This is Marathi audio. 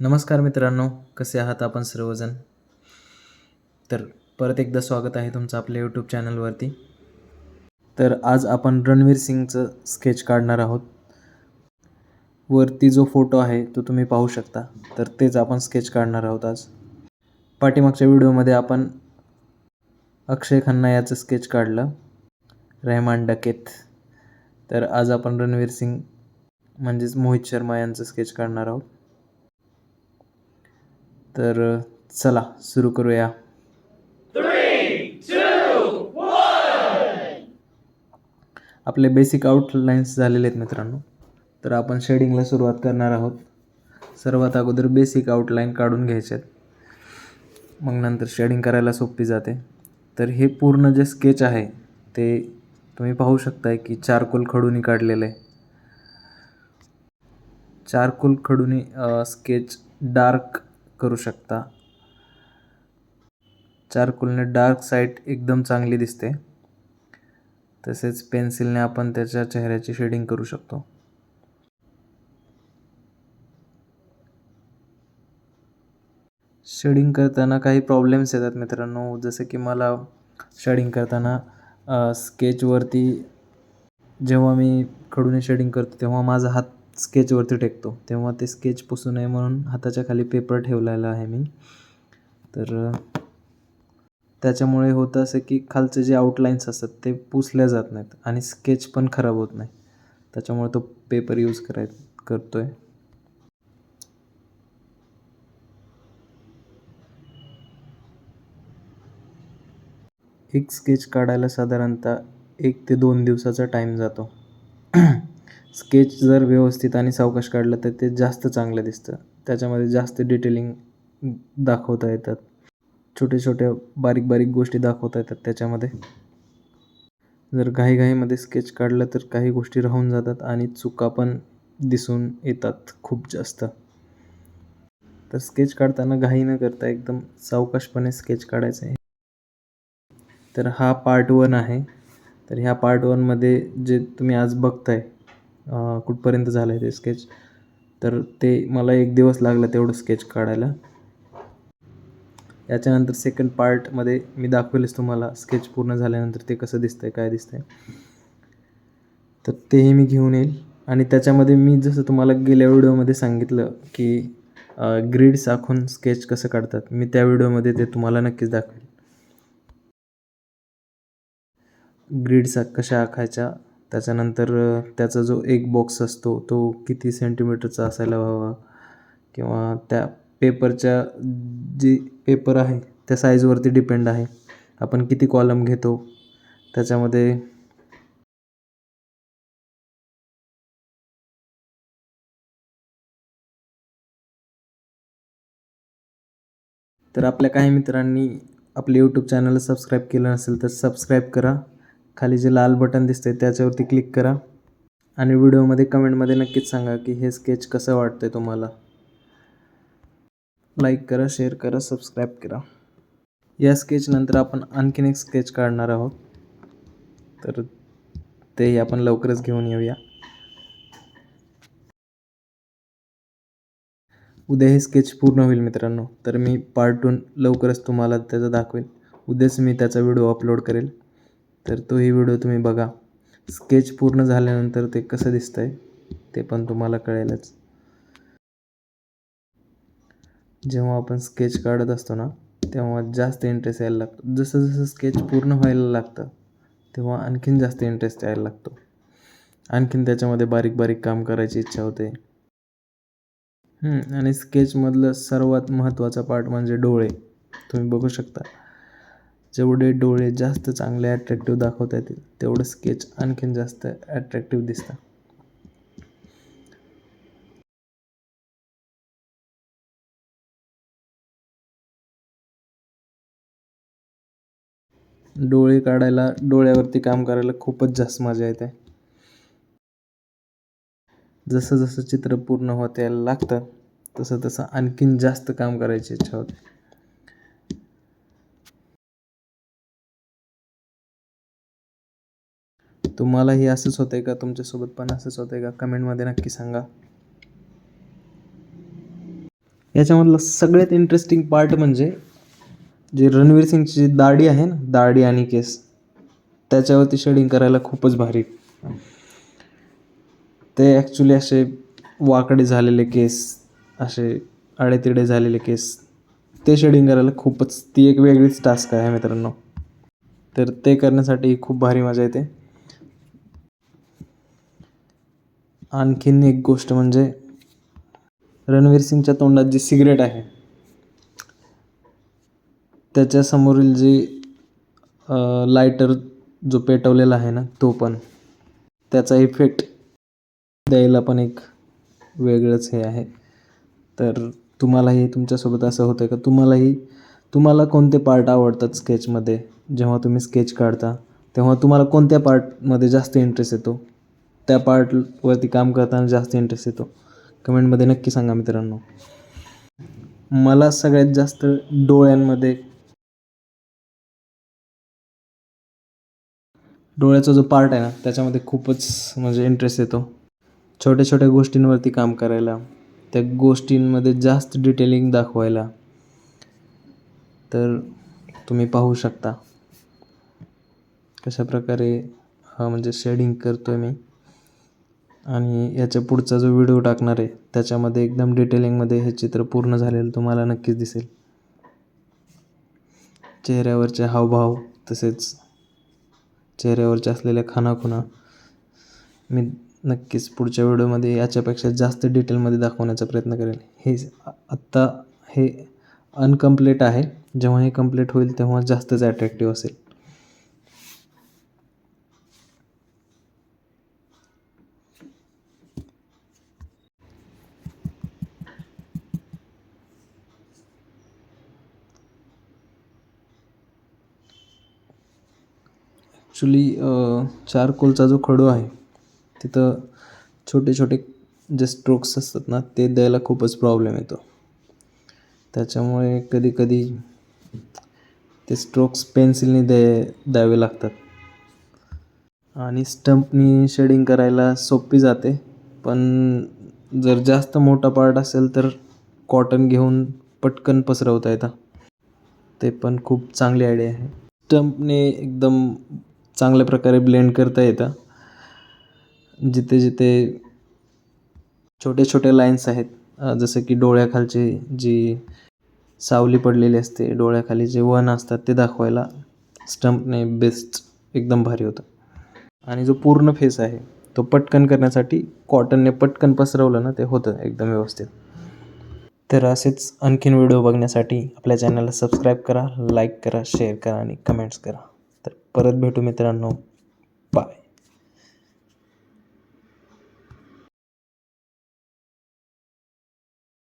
नमस्कार मित्रांनो, कसे आहात आपण सर्वजण? तर परत एकदा स्वागत आहे तुमचं आपल्या यूट्यूब चॅनलवरती. तर आज आपण रणवीर सिंगचं स्केच काढणार आहोत. वरती जो फोटो आहे तो तुम्ही पाहू शकता. तर तेच आपण स्केच काढणार आहोत आज. पाठीमागच्या व्हिडिओमध्ये आपण अक्षय खन्ना याचं स्केच काढलं, रहमान डकेत. तर आज आपण रणवीर सिंग म्हणजेच मोहित शर्मा यांचं स्केच काढणार आहोत. तर चला सुरू करूया. 3, 2, 1. आपले बेसिक आउटलाईन्स झालेले आहेत मित्रांनो. तर आपण शेडिंगला सुरुवात करणार आहोत. सर्वात अगोदर बेसिक आउटलाईन काढून घ्यायचे आहेत, मग नंतर शेडिंग करायला सोपी जाते. तर हे पूर्ण जे स्केच आहे ते तुम्ही पाहू शकताय की चारकोल खडूनी काढलेलं आहे. चारकोल खडूनी स्केच डार्क करू शकता. चारकोलने डार्क साईड एकदम चांगली दिसते. तसेच पेन्सिलने आपण त्याच्या चेहऱ्याची शेडिंग करू शकतो. शेडिंग करताना काही प्रॉब्लेम्स येतात मित्रांनो, जसं की मला शेडिंग करताना स्केचवरती जेव्हा मी खडूने शेडिंग करतो तेव्हा माझा हात स्केचवरती टेकतो, तेव्हा ते स्केच पुसू नये म्हणून हाताच्या खाली पेपर ठेवलेला आहे मी. तर त्याच्यामुळे होतं असं की खालचे जे आउटलाईन्स असतात ते पुसल्या जात नाहीत आणि स्केच पण खराब होत नाही. त्याच्यामुळे तो पेपर यूज करतो आहे. एक स्केच काढायला साधारणतः 1 ते 2 दिवसाचा टाईम जातो. स्केच जर व्यवस्थित आणि सावकाश काढलं तर ते जास्त चांगलं दिसतं. त्याच्यामध्ये जास्त डिटेलिंग दाखवता येतात. छोट्या बारीक बारीक गोष्टी दाखवता येतात त्याच्यामध्ये. जर घाईघाईमध्ये स्केच काढलं तर काही गोष्टी राहून जातात आणि चुका पण दिसून येतात खूप जास्त. तर स्केच काढताना घाई न करता एकदम सावकाशपणे स्केच काढायचं आहे. तर हा पार्ट 1 आहे. तर ह्या पार्ट 1मध्ये जे तुम्ही आज बघताय कुठपर्यंत झालं आहे ते स्केच, तर ते मला 1 दिवस लागला तेवढं स्केच काढायला. याच्यानंतर सेकंड पार्टमध्ये मी दाखवेलच तुम्हाला स्केच पूर्ण झाल्यानंतर ते कसं दिसतंय, काय दिसतंय. तर तेही मी घेऊन येईल. आणि त्याच्यामध्ये मी जसं तुम्हाला गेल्या व्हिडिओमध्ये सांगितलं की ग्रीड्स आखून स्केच कसं काढतात, मी त्या व्हिडिओमध्ये ते तुम्हाला नक्कीच दाखवेल. ग्रीड्स कशा आखायच्या, त्याच्यानंतर त्याचा जो एक बॉक्स असतो तो किती सेंटीमीटरचा असायला हवा, किंवा त्या पेपरच्या जी पेपर आहे त्या साईजवरती डिपेंड आहे आपण किती कॉलम घेतो त्याच्यामध्ये. तर आपल्या काही मित्रांनी आपले यूट्यूब चॅनलला सबस्क्राईब केलं नसेल तर सबस्क्राईब करा. खाली जे लाल बटन दिसतंय त्याच्यावरती क्लिक करा आणि व्हिडिओमध्ये कमेंटमध्ये नक्कीच सांगा की हे स्केच कसं वाटतंय तुम्हाला. लाईक करा, शेअर करा, सबस्क्राईब करा. या स्केचनंतर आपण आणखीन एक स्केच काढणार आहोत, तर तेही आपण लवकरच घेऊन येऊया. उद्या हे स्केच पूर्ण होईल मित्रांनो. तर मी पार्ट 2 लवकरच तुम्हाला त्याचं दाखवेल. उद्याच मी त्याचा व्हिडिओ अपलोड करेल, तर तोही व्हिडिओ तुम्ही बघा. स्केच पूर्ण झाल्यानंतर ते कसं दिसतंय ते पण तुम्हाला कळेलच. जेव्हा आपण स्केच काढत असतो ना तेव्हा जास्त इंटरेस्ट यायला लागतो. जसं जसं स्केच पूर्ण व्हायला लागतं तेव्हा आणखीन जास्त इंटरेस्ट यायला लागतो. आणखीन त्याच्यामध्ये बारीक बारीक काम करायची इच्छा होते. आणि स्केचमधलं सर्वात महत्त्वाचा पार्ट म्हणजे डोळे. तुम्ही बघू शकता, जेवढे डोळे जास्त चांगले ॲट्रॅक्टिव्ह दाखवता येतील तेवढं स्केच आणखीन जास्त ॲट्रॅक्टिव्ह दिसतं. डोळे काढायला, डोळ्यावरती काम करायला खूपच जास्त मजा येते. जसं जसं चित्र पूर्ण होत यायला लागतं तसं तसं आणखीन जास्त काम करायची इच्छा होते. तुम्हालाही असंच होतंय का? तुमच्यासोबत पण असंच होतंय का? कमेंटमध्ये नक्की सांगा. याच्यामधलं सगळ्यात इंटरेस्टिंग पार्ट म्हणजे जे रणवीर सिंगची जी दाढी आहे ना, दाढी आणि केस, त्याच्यावरती शेडिंग करायला खूपच भारी. ते ॲक्च्युली असे वाकडे झालेले केस, असे आडेतिडे झालेले केस, ते शेडिंग करायला खूपच, ती एक वेगळीच टास्क आहे मित्रांनो. तर ते करण्यासाठी खूप भारी मजा येते. आणखीन एक गोष्ट म्हणजे रणवीर सिंगच्या तोंडात जी सिगरेट आहे, त्याच्यासमोरील जी लायटर जो पेटवलेला आहे ना, तो पण, त्याचा इफेक्ट द्यायला पण एक वेगळंच हे आहे. तर तुम्हालाही तुमच्यासोबत असं होतं का, तुम्हाला कोणते पार्ट आवडतात स्केचमध्ये? जेव्हा तुम्ही स्केच काढता तेव्हा तुम्हाला कोणत्या पार्टमध्ये जास्त इंटरेस्ट येतो? त्या पार्टवरती काम करताना जास्त इंटरेस्ट येतो? कमेंटमध्ये नक्की सांगा मित्रांनो. मला सगळ्यात जास्त डोळ्याचा जो पार्ट आहे ना, त्याच्यामध्ये खूपच म्हणजे इंटरेस्ट येतो. छोट्या छोट्या गोष्टींवरती काम करायला, त्या गोष्टींमध्ये जास्त डिटेलिंग दाखवायला. तर तुम्ही पाहू शकता कशाप्रकारे म्हणजे शेडिंग करतो आहे मी. आणि याच्या पुढचा जो व्हिडिओ टाकणार आहे त्याच्यामध्ये एकदम डिटेलिंगमध्ये हे चित्र पूर्ण झालेलं तुम्हाला नक्कीच दिसेल. चेहऱ्यावरचे हावभाव, तसेच चेहऱ्यावरच्या असलेल्या खाणाखुणा मी नक्कीच पुढच्या व्हिडिओमध्ये याच्यापेक्षा जास्त डिटेलमध्ये दाखवण्याचा प्रयत्न करेल. आत्ता हे अनकम्प्लीट आहे. जेव्हा हे कंप्लीट होईल तेव्हा जास्तच ॲट्रॅक्टिव्ह असेल. ॲक्च्युली चारकोलचा जो खडू आहे तिथं छोटे छोटे जे स्ट्रोक्स असतात ना, ते द्यायला खूपच प्रॉब्लेम येतो. त्याच्यामुळे कधीकधी ते स्ट्रोक्स पेन्सिलने द्यावे लागतात. आणि स्टंपनी शेडिंग करायला सोपी जाते, पण जर जास्त मोठा पार्ट असेल तर कॉटन घेऊन पटकन पसरवता येतं. ते पण खूप चांगली आयडिया आहे. स्टंपने एकदम चांगल्या प्रकारे ब्लेंड करता येतं. जिथे जिथे छोटे छोटे लाईन्स आहेत, जसं की डोळ्याखालची जी सावली पडलेली असते, डोळ्याखाली जे वन असतात, ते दाखवायला स्टंपने बेस्ट एकदम भारी होतं. आणि जो पूर्ण फेस आहे तो पटकन करण्यासाठी कॉटनने पटकन पसरवलं ना, ते होतं एकदम व्यवस्थित. तर असेच आणखीन व्हिडिओ बघण्यासाठी आपल्या चॅनलला सबस्क्राईब करा, लाईक करा, शेअर करा आणि कमेंट्स करा. तर परत भेटू मित्रांनो.